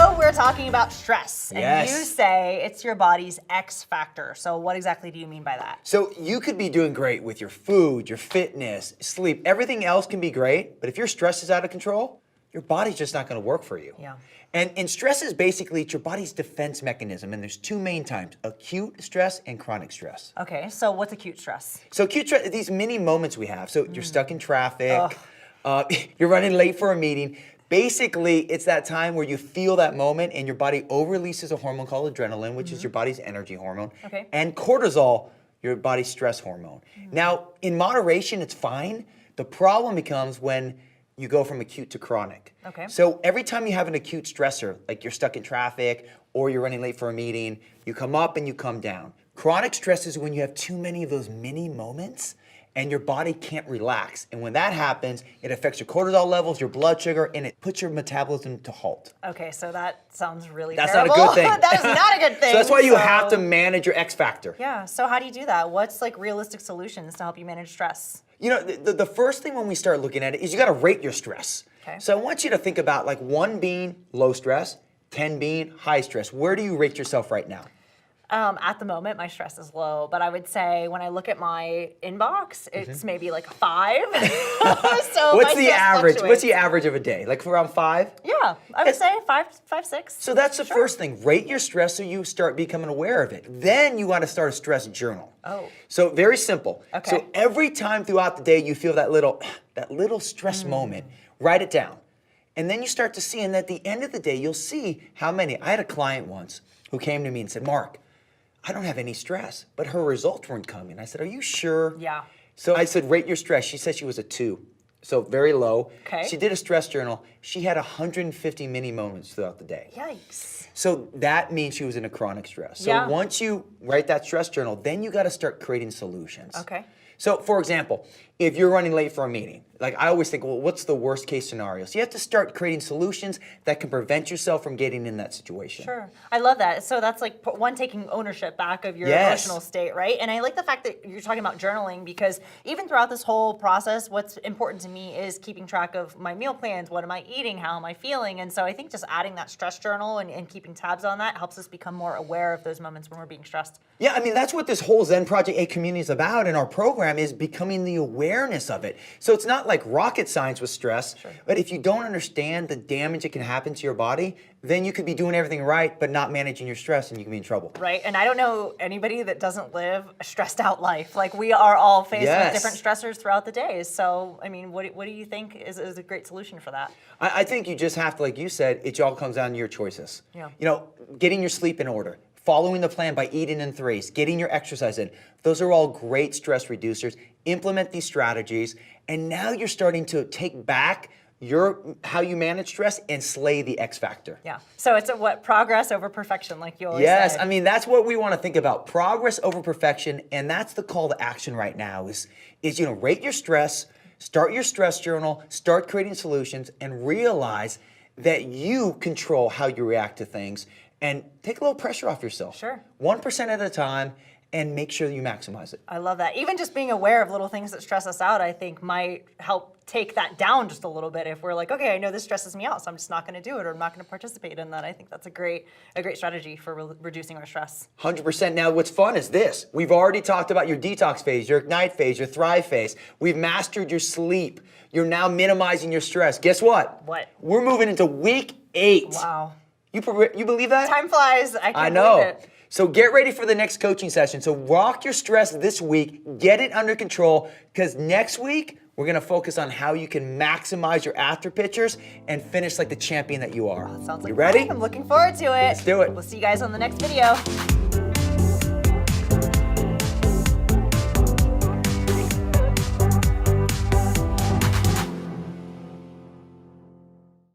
So we're talking about stress, and Yes. you say it's your body's X factor. So what exactly do you mean by that? So you could be doing great with your food, your fitness, sleep. Everything else can be great, but if your stress is out of control, your body's just not going to work for you. Yeah. And stress is basically it's your body's defense mechanism, and there's two main types: acute stress and chronic stress. Okay, so what's acute stress? So acute stress, these mini moments we have. So you're stuck in traffic, you're running late for a meeting. Basically, it's that time where you feel that moment and your body over-releases a hormone called adrenaline, which is your body's energy hormone, Okay. and cortisol, your body's stress hormone. Now, in moderation, it's fine. The problem becomes when you go from acute to chronic. Okay. So every time you have an acute stressor, like you're stuck in traffic or you're running late for a meeting, you come up and you come down. Chronic stress is when you have too many of those mini moments and your body can't relax. And when that happens, it affects your cortisol levels, your blood sugar, and it puts your metabolism to halt. Okay, so that sounds really That's terrible. not a good thing. That is not a good thing. So that's why you have to manage your X factor. Yeah, so how do you do that? What's like realistic solutions to help you manage stress? You know, the first thing when we start looking at it is you gotta rate your stress. Okay. So I want you to think about like 1 being low stress, 10 being high stress. Where do you rate yourself right now? At the moment, my stress is low, but I would say when I look at my inbox, it's maybe like a 5. So What's my the stress average? What's fluctuates. the average of a day? Like around 5? Yeah, I would say 5, 6. So that's the first thing. Rate your stress so you start becoming aware of it. Then you want to start a stress journal. Oh. So very simple. Okay. So every time throughout the day you feel that little stress moment, write it down. And then you start to see, and at the end of the day, you'll see how many. I had a client once who came to me and said, Mark, I don't have any stress, but her results weren't coming. I said, are you sure? Yeah. So I said, rate your stress. She said she was a 2. So very low. Okay. She did a stress journal. She had 150 mini moments throughout the day. Yikes. So that means she was in a chronic stress. So Yeah. once you write that stress journal, then you got to start creating solutions. Okay. So for example, if you're running late for a meeting, like I always think, well, what's the worst case scenario? So you have to start creating solutions that can prevent yourself from getting in that situation. Sure. I love that. So that's like one, taking ownership back of your Yes. emotional state, right? And I like the fact that you're talking about journaling, because even throughout this whole process, what's important to me is keeping track of my meal plans. What am I eating? How am I feeling? And so I think just adding that stress journal and keeping tabs on that helps us become more aware of those moments when we're being stressed. Yeah, I mean, that's what this whole Zen Project A community is about, and our program is becoming the awareness of it. So it's not like rocket science with stress, but if you don't understand the damage it can happen to your body, then you could be doing everything right, but not managing your stress, and you can be in trouble. Right, and I don't know anybody that doesn't live a stressed out life. Like, we are all faced with different stressors throughout the day. So, I mean, what do you think is a great solution for that? I think you just have to, like you said, it all comes down to your choices. Yeah. You know, getting your sleep in order, following the plan by eating in threes, getting your exercise in. Those are all great stress reducers. Implement these strategies, and now you're starting to take back how you manage stress and slay the X factor. Yeah. So it's progress over perfection, like you always Yes, say. I mean, that's what we want to think about. Progress over perfection, and that's the call to action right now is rate your stress, start your stress journal, start creating solutions, and realize that you control how you react to things, and take a little pressure off yourself. Sure. 1% at a time, and make sure that you maximize it. I love that. Even just being aware of little things that stress us out, I think might help take that down just a little bit. If we're like, okay, I know this stresses me out, so I'm just not going to do it, or I'm not going to participate in that. I think that's a great strategy for reducing our stress. 100%. Now, what's fun is this. We've already talked about your detox phase, your ignite phase, your thrive phase. We've mastered your sleep. You're now minimizing your stress. Guess what? What? We're moving into week 8. Wow. You believe that? Time flies. I can't know. believe it. So get ready for the next coaching session. So rock your stress this week, get it under control, because next week we're gonna focus on how you can maximize your after pictures and finish like the champion that you are. That sounds like you ready? fun. I'm looking forward to it. Let's do it. We'll see you guys on the next video.